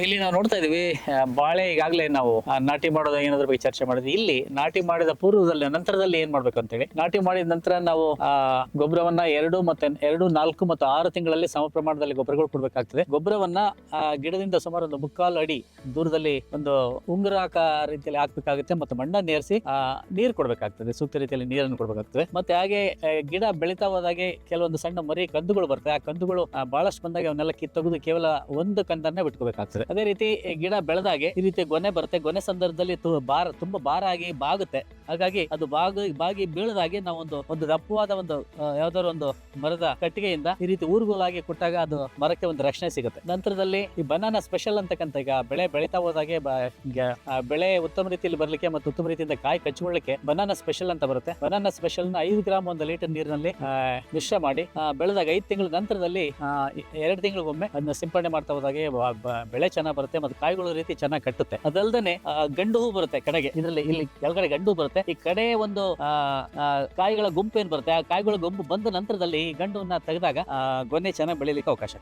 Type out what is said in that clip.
ಇಲ್ಲಿ ನಾವು ನೋಡ್ತಾ ಇದೀವಿ ಬಾಳೆ ಈಗಾಗಲೇ ನಾವು ನಾಟಿ ಮಾಡೋದು ಏನಾದ್ರ ಬಗ್ಗೆ ಚರ್ಚೆ ಮಾಡಿದ್ವಿ. ಇಲ್ಲಿ ನಾಟಿ ಮಾಡಿದ ಪೂರ್ವದಲ್ಲಿ ನಂತರದಲ್ಲಿ ಏನ್ ಮಾಡ್ಬೇಕು ಅಂತೇಳಿ, ನಾಟಿ ಮಾಡಿದ ನಂತರ ನಾವು ಗೊಬ್ಬರವನ್ನ 2, 4 ಮತ್ತು 6 ತಿಂಗಳಲ್ಲಿ ಸಮ ಪ್ರಮಾಣದಲ್ಲಿ ಗೊಬ್ಬರಗಳು ಕೊಡ್ಬೇಕಾಗ್ತದೆ. ಗೊಬ್ಬರವನ್ನ ಗಿಡದಿಂದ ಸುಮಾರು ಒಂದು 3/4 ಅಡಿ ದೂರದಲ್ಲಿ ಒಂದು ಉಂಗುರಾಕ ರೀತಿಯಲ್ಲಿ ಹಾಕ್ಬೇಕಾಗುತ್ತೆ ಮತ್ತು ಮಣ್ಣ ನೇರಿಸಿ ನೀರು ಕೊಡ್ಬೇಕಾಗ್ತದೆ, ಸೂಕ್ತ ರೀತಿಯಲ್ಲಿ ನೀರನ್ನು ಕೊಡ್ಬೇಕಾಗ್ತದೆ. ಮತ್ತೆ ಹಾಗೆ ಗಿಡ ಬೆಳೀತಾ ಹೋದಾಗೆ ಕೆಲವೊಂದು ಸಣ್ಣ ಮರಿ ಕಂದುಗಳು ಬರ್ತವೆ. ಆ ಕಂದುಗಳು ಬಹಳಷ್ಟು ಬಂದಾಗ ಅವನ್ನೆಲ್ಲ ಕಿತ್ತೊಗೆದು ಕೇವಲ ಒಂದು ಕಂದನ್ನೇ ಬಿಟ್ಕೋಬೇಕು. ಅದೇ ರೀತಿ ಗಿಡ ಬೆಳೆದಾಗೆ ಈ ರೀತಿ ಗೊನೆ ಬರುತ್ತೆ. ಗೊನೆ ಸಂದರ್ಭದಲ್ಲಿ ತುಂಬಾ ಭಾರ ಆಗಿ ಬಾಗುತ್ತೆ. ಹಾಗಾಗಿ ಅದು ಬಾಗಿ ಬೀಳದಾಗೆ ನಾವು ಒಂದು ದಪ್ಪವಾದ ಒಂದು ಯಾವ್ದಾದ್ರು ಒಂದು ಮರದ ಕಟ್ಟಿಗೆಯಿಂದ ಈ ರೀತಿ ಊರುಗೋಲಾಗಿ ಕೊಟ್ಟಾಗ ಅದು ಮರಕ್ಕೆ ಒಂದು ರಕ್ಷಣೆ ಸಿಗುತ್ತೆ. ನಂತರದಲ್ಲಿ ಈ ಬನಾನಾ ಸ್ಪೆಷಲ್ ಅಂತಕ್ಕಂಥ, ಈಗ ಬೆಳೆ ಬೆಳೀತಾ ಹೋದಾಗೆ ಬೆಳೆ ಉತ್ತಮ ರೀತಿಯಲ್ಲಿ ಬರ್ಲಿಕ್ಕೆ ಮತ್ತು ಉತ್ತಮ ರೀತಿಯಿಂದ ಕಾಯಿ ಕಚ್ಚಿಕೊಳ್ಳಿಕ್ಕೆ ಬನಾನಾ ಸ್ಪೆಷಲ್ ಅಂತ ಬರುತ್ತೆ. ಬನಾನಾ ಸ್ಪೆಷಲ್ ನ 5 ಗ್ರಾಮ್ 1 ಲೀಟರ್ ನೀರಿನಲ್ಲಿ ಮಿಶ್ರ ಮಾಡಿ ಬೆಳೆದಾಗ 5 ತಿಂಗಳ ನಂತರದಲ್ಲಿ 2 ತಿಂಗಳಿಗೊಮ್ಮೆ ಅದನ್ನ ಸಿಂಪಡಣೆ ಮಾಡ್ತಾ ಹೋದಾಗೆ ಬೆಳೆ ಚೆನ್ನಾಗಿ ಬರುತ್ತೆ ಮತ್ತು ಕಾಯಿಗಳು ರೀತಿ ಚೆನ್ನಾಗಿ ಕಟ್ಟುತ್ತೆ. ಅದಲ್ದೇನೆ ಗಂಡು ಹೂ ಬರುತ್ತೆ ಕಡೆಗೆ. ಇದರಲ್ಲಿ ಇಲ್ಲಿ ಕೆಳಗಡೆ ಗಂಡು ಬರುತ್ತೆ. ಈ ಕಡೆ ಒಂದು ಕಾಯಿಗಳ ಗುಂಪು ಏನ್ ಬರುತ್ತೆ, ಆ ಕಾಯಿಗಳ ಗುಂಪು ಬಂದ ನಂತರದಲ್ಲಿ ಈ ಗಂಡನ್ನ ತೆಗೆದಾಗ ಗೊನೆ ಚೆನ್ನಾಗಿ ಬೆಳಿಲಿಕ್ಕೆ ಅವಕಾಶ.